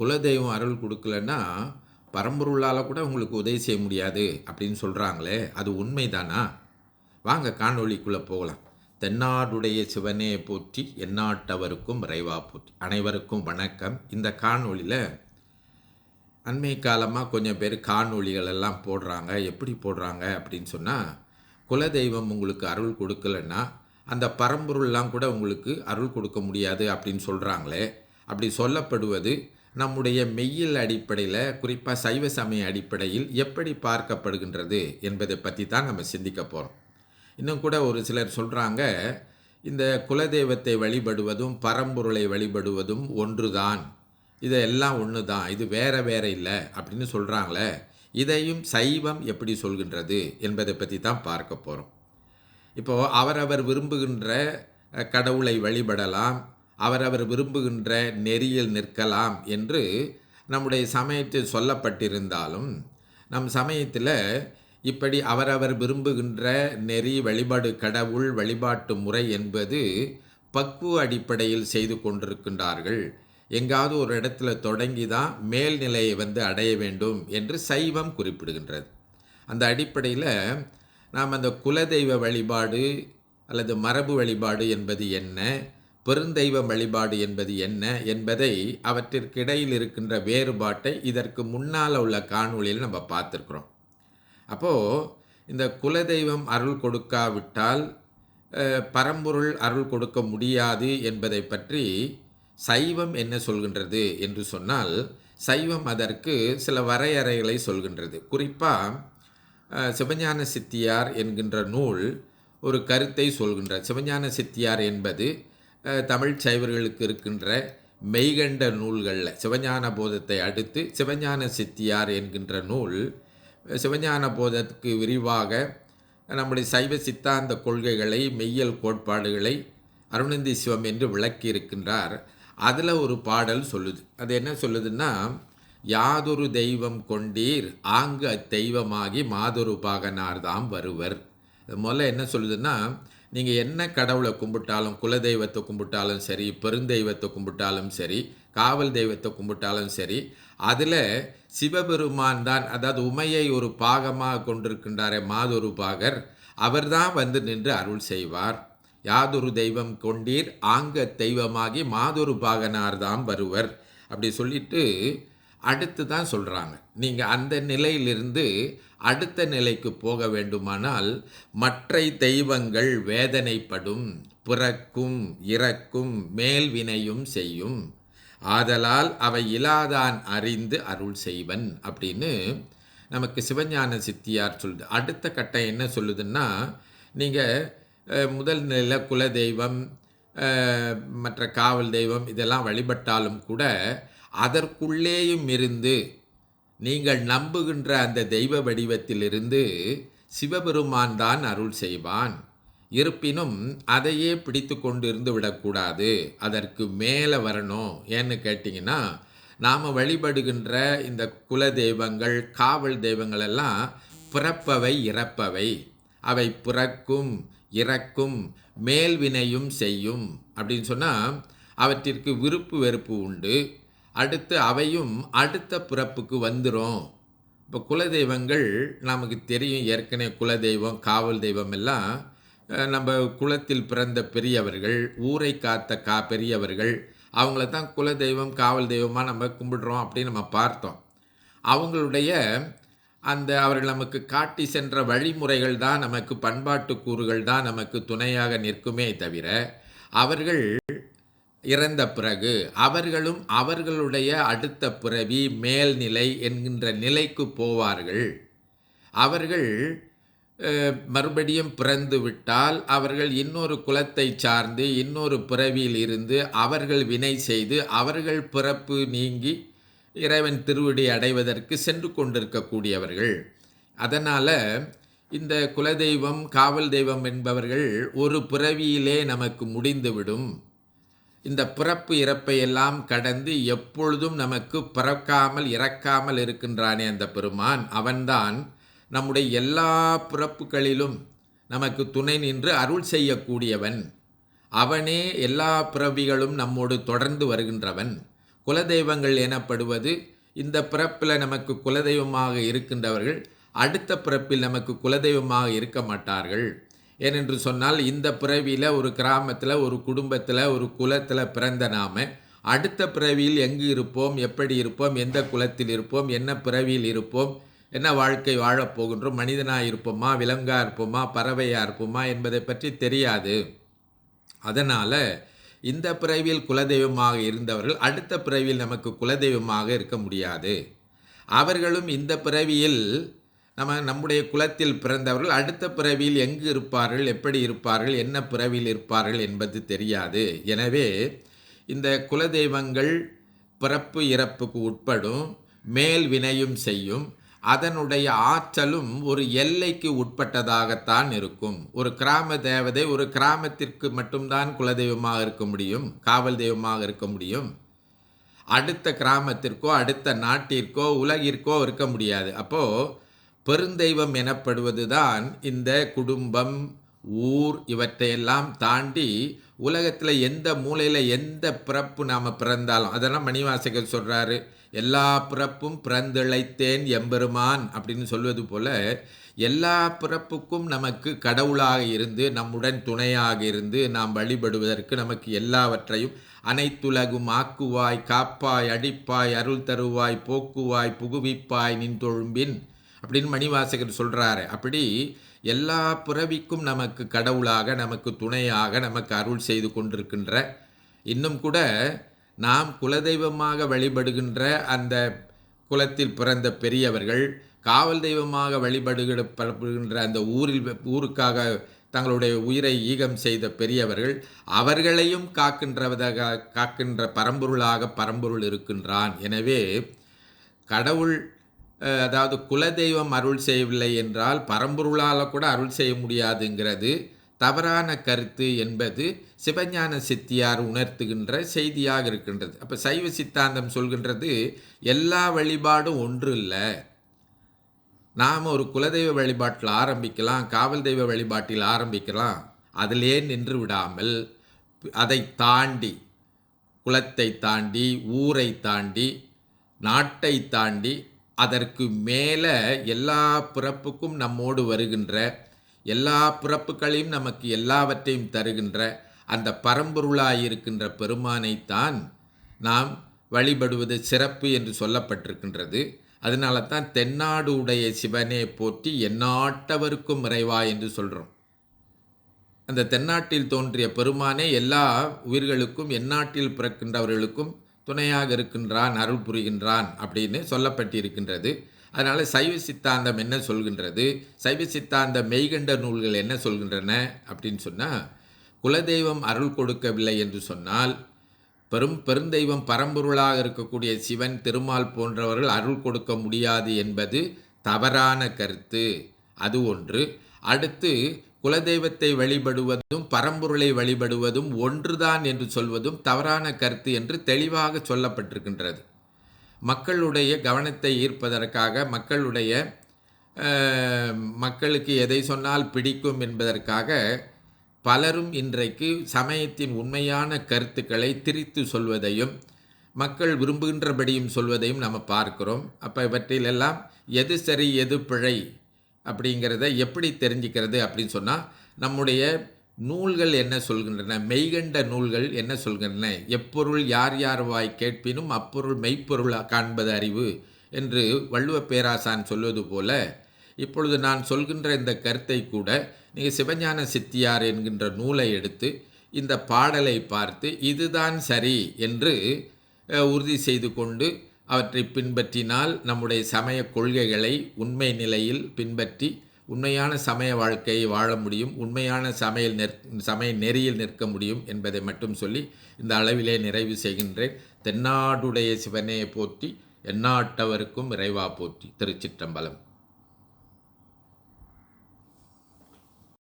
குலதெய்வம் அருள் கொடுக்கலன்னா, பரம்பொருளால கூட உங்களுக்கு உதவி செய்ய முடியாது அப்படின்னு சொல்றாங்களே, அது உண்மைதானா? வாங்க காணொளிக்குள்ள போகலாம். தென்னாடுடைய சிவனே போற்றி, எந்நாட்டவருக்கும் இறைவா போற்றி. அனைவருக்கும் வணக்கம். இந்த காணொளியில அண்மை காலமா கொஞ்சம் பேர் காணொளிகள் எல்லாம் போடுறாங்க. எப்படி போடுறாங்க அப்படின்னு சொன்னா, குலதெய்வம் உங்களுக்கு அருள் கொடுக்கலன்னா, அந்த பரம்பொருள்லாம் கூட உங்களுக்கு அருள் கொடுக்க முடியாது அப்படின்னு சொல்றாங்களே. அப்படி சொல்லப்படுவது நம்முடைய மெய்யியல் அடிப்படையில், குறிப்பாக சைவ சமய அடிப்படையில் எப்படி பார்க்கப்படுகின்றது என்பதை பற்றி தான் நம்ம சிந்திக்க போகிறோம். இன்னும் கூட ஒரு சிலர் சொல்கிறாங்க, இந்த குலதெய்வத்தை வழிபடுவதும் பரம்பொருளை வழிபடுவதும் ஒன்றுதான், இதெல்லாம் ஒன்று தான், இது வேற வேற இல்லை அப்படின்னு சொல்கிறாங்களே. இதையும் சைவம் எப்படி சொல்கின்றது என்பதை பற்றி தான் பார்க்க போகிறோம். இப்போது அவரவர் விரும்புகின்ற கடவுளை வழிபடலாம், அவரவர் விரும்புகின்ற நெறியில் நிற்கலாம் என்று நம்முடைய சமயத்தில் சொல்லப்பட்டிருந்தாலும், நம் சமயத்தில் இப்படி அவரவர் விரும்புகின்ற நெறி வழிபாடு, கடவுள் வழிபாட்டு முறை என்பது பக்குவ அடிப்படையில் செய்து கொண்டிருக்கின்றார்கள். எங்காவது ஒரு இடத்துல தொடங்கி தான் மேல்நிலையை அடைய வேண்டும் என்று சைவம் குறிப்பிடுகின்றது. அந்த அடிப்படையில் நாம் அந்த குலதெய்வ வழிபாடு அல்லது மரபு வழிபாடு என்பது என்ன, பெருந்தெய்வ வழிபாடு என்பது என்ன என்பதை, அவற்றிற்கிடையில் இருக்கின்ற வேறுபாட்டை இதற்கு முன்னால் உள்ள காணொளியில் நம்ம பார்த்துருக்குறோம். அப்போது இந்த குலதெய்வம் அருள் கொடுக்காவிட்டால் பரம்பொருள் அருள் கொடுக்க முடியாது என்பதை பற்றி சைவம் என்ன சொல்கின்றது என்று சொன்னால், சைவம் அதற்கு சில வரையறைகளை சொல்கின்றது. குறிப்பாக சிவஞான சித்தியார் என்கின்ற நூல் ஒரு கருத்தை சொல்கின்றார். சிவஞான சித்தியார் என்பது தமிழ் சைவர்களுக்கு இருக்கின்ற மெய்கண்ட நூல்களில் சிவஞான போதத்தை அடுத்து சிவஞான சித்தியார் என்கின்ற நூல் சிவஞான போதத்துக்கு விரிவாக நம்முடைய சைவ சித்தாந்த கொள்கைகளை, மெய்யியல் கோட்பாடுகளை அருணந்தி சிவம் என்று விளக்கி இருக்கின்றார். அதில் ஒரு பாடல் சொல்லுது. அது என்ன சொல்லுதுன்னா, யாதொரு தெய்வம் கொண்டீர் ஆங்கு அத்தெய்வமாகி மாதொரு பாகனார்தாம் வருவர். முதல்ல என்ன சொல்லுதுன்னா, நீங்கள் என்ன கடவுளை கும்பிட்டாலும், குலதெய்வத்தை கும்பிட்டாலும் சரி, பெருந்தெய்வத்தை கும்பிட்டாலும் சரி, காவல் தெய்வத்தை கும்பிட்டாலும் சரி, அதில் சிவபெருமான் தான், அதாவது உமையை ஒரு பாகமாக கொண்டிருக்கின்றாரே மாதொரு பாகர், அவர்தான் நின்று அருள் செய்வார். யாதொரு தெய்வம் கொண்டீர் ஆங்க தெய்வமாகி மாதொரு பாகனார்தாம் வருவர் அப்படி சொல்லிட்டு அடுத்து தான் சொல்கிறாங்க, நீங்கள் அந்த நிலையிலிருந்து அடுத்த நிலைக்கு போக வேண்டுமானால் மற்ற தெய்வங்கள் வேதனைப்படும், பிறக்கும் இறக்கும் மேல்வினையும் செய்யும், ஆதலால் அவை இலாதான் அறிந்து அருள் செய்வன் அப்படின்னு நமக்கு சிவஞான சித்தியார் சொல்லுது. அடுத்த கட்டம் என்ன சொல்லுதுன்னா, நீங்கள் முதல் நிலையில் குலதெய்வம், மற்ற காவல் தெய்வம் இதெல்லாம் வழிபட்டாலும் கூட அதற்குள்ளேயும் இருந்து நீங்கள் நம்புகின்ற அந்த தெய்வ வடிவத்திலிருந்து சிவபெருமான் தான் அருள் செய்வான். இருப்பினும் அதையே பிடித்து கொண்டு இருந்து விடக்கூடாது, அதற்கு மேலே வரணும். ஏன்னு கேட்டிங்கன்னா, நாம் வழிபடுகின்ற இந்த குல தெய்வங்கள், காவல் தெய்வங்கள் எல்லாம் பிறப்பவை இறப்பவை, அவை பிறக்கும் இறக்கும் மேல்வினையும் செய்யும் அப்படின்னு சொன்னால் அவற்றிற்கு விருப்பு வெறுப்பு உண்டு. அடுத்து அவையும் அடுத்த பிறப்புக்கு வந்துடும். இப்போ குலதெய்வங்கள் நமக்கு தெரியும், ஏற்கனவே குலதெய்வம் காவல் தெய்வம் எல்லாம் நம்ம குலத்தில் பிறந்த பெரியவர்கள், ஊரை காத்த பெரியவர்கள், அவங்கள தான் குலதெய்வம் காவல் தெய்வமாக நம்ம கும்பிடுறோம் அப்படின்னு நம்ம பார்த்தோம். அவங்களுடைய அந்த அவர்கள் நமக்கு காட்டி சென்ற வழிமுறைகள் தான், நமக்கு பண்பாட்டு கூறுகள் தான் நமக்கு துணையாக நிற்குமே தவிர, அவர்கள் இறந்த பிறகு அவர்களும் அவர்களுடைய அடுத்த பிறவி மேல்நிலை என்கின்ற நிலைக்கு போவார்கள். அவர்கள் மறுபடியும் பிறந்து விட்டால் அவர்கள் இன்னொரு குலத்தை சார்ந்து இன்னொரு பிறவியில் இருந்து அவர்கள் வினை செய்து அவர்கள் பிறப்பு நீங்கி இறைவன் திருவடி அடைவதற்கு சென்று கொண்டிருக்கக்கூடியவர்கள். அதனால் இந்த குலதெய்வம் காவல் தெய்வம் என்பவர்கள் ஒரு பிறவியிலே நமக்கு முடிந்துவிடும். இந்த பிறப்பு இறப்பை எல்லாம் கடந்து எப்பொழுதும் நமக்கு பிறக்காமல் இறக்காமல் இருக்கின்றானே அந்த பெருமான், அவன்தான் நம்முடைய எல்லா பிறப்புகளிலும் நமக்கு துணை நின்று அருள் செய்யக்கூடியவன். அவனே எல்லா பிறவிகளும் நம்மோடு தொடர்ந்து வருகின்றவன். குலதெய்வங்கள் எனப்படுவது இந்த பிறப்பில் நமக்கு குலதெய்வமாக இருக்கின்றவர்கள் அடுத்த பிறப்பில் நமக்கு குலதெய்வமாக இருக்க மாட்டார்கள். ஏனென்று சொன்னால் இந்த பிறவியில் ஒரு கிராமத்தில், ஒரு குடும்பத்தில், ஒரு குலத்தில் பிறந்த நாம அடுத்த பிறவியில் எங்கு இருப்போம், எப்படி இருப்போம், எந்த குலத்தில் இருப்போம், என்ன பிறவியில் இருப்போம், என்ன வாழ்க்கை வாழப்போகின்றோம், மனிதனாக இருப்போமா, விலங்காக இருப்போமா, பறவையாக இருப்போமா என்பதை பற்றி தெரியாது. அதனால் இந்த பிறவியில் குலதெய்வமாக இருந்தவர்கள் அடுத்த பிறவியில் நமக்கு குலதெய்வமாக இருக்க முடியாது. அவர்களும் இந்த பிறவியில் நம்முடைய குலத்தில் பிறந்தவர்கள் அடுத்த பிறவியில் எங்கு இருப்பார்கள், எப்படி இருப்பார்கள், என்ன பிறவியில் இருப்பார்கள் என்பது தெரியாது. எனவே இந்த குலதெய்வங்கள் பிறப்பு இறப்புக்கு உட்படும், மேல் வினையும் செய்யும், அதனுடைய ஆற்றலும் ஒரு எல்லைக்கு உட்பட்டதாகத்தான் இருக்கும். ஒரு கிராம தேவதை ஒரு கிராமத்திற்கு மட்டும்தான் குலதெய்வமாக இருக்க முடியும், காவல் தெய்வமாக இருக்க முடியும். அடுத்த கிராமத்திற்கோ அடுத்த நாட்டிற்கோ உலகிற்கோ இருக்க முடியாது. அப்போது பெருந்தெய்வம் எனப்படுவது தான் இந்த குடும்பம், ஊர் இவற்றையெல்லாம் தாண்டி உலகத்தில் எந்த மூலையில் எந்த பிறப்பு நாம் பிறந்தாலும், அதெல்லாம் மணிவாசகர் சொல்கிறாரு, எல்லா பிறப்பும் பிறந்திழைத்தேன் எம்பெருமான் அப்படின்னு சொல்வது போல் எல்லா பிறப்புக்கும் நமக்கு கடவுளாக இருந்து நம்முடன் துணையாக இருந்து நாம் வழிபடுவதற்கு நமக்கு எல்லாவற்றையும் அனைத்துலகும் ஆக்குவாய், காப்பாய், அடிப்பாய், அருள் தருவாய், போக்குவாய், புகுவிப்பாய் நின் தொழும்பின் அப்படின்னு மணிவாசகர் சொல்கிறாரு. அப்படி எல்லா பிறவிக்கும் நமக்கு கடவுளாக, நமக்கு துணையாக, நமக்கு அருள் செய்து கொண்டிருக்கின்ற, இன்னும் கூட நாம் குலதெய்வமாக வழிபடுகின்ற அந்த குலத்தில் பிறந்த பெரியவர்கள், காவல் தெய்வமாக வழிபடுகின்ற அந்த ஊருக்காக தங்களுடைய உயிரை ஈகம் செய்த பெரியவர்கள், அவர்களையும் காக்கின்ற பரம்பொருளாக பரம்பொருள் இருக்கின்றான். எனவே கடவுள், அதாவது குலதெய்வம் அருள் செய்யவில்லை என்றால் பரம்பொருளால் கூட அருள் செய்ய முடியாதுங்கிறது தவறான கருத்து என்பது சிவஞான சித்தியார் உணர்த்துகின்ற செய்தியாக இருக்கின்றது. அப்போ சைவ சித்தாந்தம் சொல்கின்றது எல்லா வழிபாடும் ஒன்று இல்லை. நாம் ஒரு குலதெய்வ வழிபாட்டில் ஆரம்பிக்கலாம், காவல் தெய்வ வழிபாட்டில் ஆரம்பிக்கலாம். அதிலே நின்று விடாமல் அதை தாண்டி, குலத்தை தாண்டி, ஊரை தாண்டி, நாட்டை தாண்டி, அதற்கு மேலே எல்லா பிறப்புக்கும் நம்மோடு வருகின்ற, எல்லா பிறப்புகளையும் நமக்கு எல்லாவற்றையும் தருகின்ற அந்த பரம்பொருளாயிருக்கின்ற பெருமானைத்தான் நாம் வழிபடுவது சிறப்பு என்று சொல்லப்பட்டிருக்கின்றது. அதனால தான் தென்னாடு உடைய சிவனே போற்றி எந்நாட்டவருக்கும் இறைவா என்று சொல்கிறோம். அந்த தென்னாட்டில் தோன்றிய பெருமானே எல்லா உயிர்களுக்கும் எந்நாட்டில் பிறக்கின்றவர்களுக்கும் துணையாக இருக்கின்றான், அருள் புரிகின்றான் அப்படின்னு சொல்லப்பட்டிருக்கின்றது. அதனால் சைவ சித்தாந்தம் என்ன சொல்கின்றது, சைவ சித்தாந்த மெய்கண்ட நூல்கள் என்ன சொல்கின்றன அப்படின்னு சொன்னால், குலதெய்வம் அருள் கொடுக்கவில்லை என்று சொன்னால் பெருந்தெய்வம் பரம்பொருளாக இருக்கக்கூடிய சிவன், திருமால் போன்றவர்கள் அருள் கொடுக்க முடியாது என்பது தவறான கருத்து. அது ஒன்று. அடுத்து குலதெய்வத்தை வழிபடுவதும் பரம்பொருளை வழிபடுவதும் ஒன்றுதான் என்று சொல்வதும் தவறான கருத்து என்று தெளிவாக சொல்லப்பட்டிருக்கின்றது. மக்களுடைய கவனத்தை ஈர்ப்பதற்காக, மக்களுக்கு எதை சொன்னால் பிடிக்கும் என்பதற்காக பலரும் இன்றைக்கு சமயத்தின் உண்மையான கருத்துக்களை திரித்து சொல்வதையும் மக்கள் விரும்புகின்றபடியும் சொல்வதையும் நம்ம பார்க்கிறோம். அப்போ இவற்றிலெல்லாம் எது சரி எது பிழை அப்படிங்கிறத எப்படி தெரிஞ்சுக்கிறது அப்படின்னு சொன்னால், நம்முடைய நூல்கள் என்ன சொல்கின்றன, மெய்கண்ட நூல்கள் என்ன சொல்கின்றன, எப்பொருள் யார் யார் வாய் கேட்பினும் அப்பொருள் மெய்ப்பொருள் காண்பது அறிவு என்று வள்ளுவ பேராசான் சொல்வது போல, இப்பொழுது நான் சொல்கின்ற இந்த கருத்தை கூட நீங்கள் சிவஞான சித்தியார் என்கின்ற நூலை எடுத்து இந்த பாடலை பார்த்து இதுதான் சரி என்று உறுதி செய்து கொண்டு அவற்றை பின்பற்றினால் நம்முடைய சமய கொள்கைகளை உண்மை நிலையில் பின்பற்றி உண்மையான சமய வாழ்க்கையை வாழ முடியும், உண்மையான சமய நெறியில் நிற்க முடியும் என்பதை மட்டும் சொல்லி இந்த அளவிலே நிறைவு செய்கின்றேன். தென்னாடுடைய சிவனே போற்றி, எந்நாட்டவருக்கும் இறைவா போற்றி. திருச்சிற்றம்பலம்.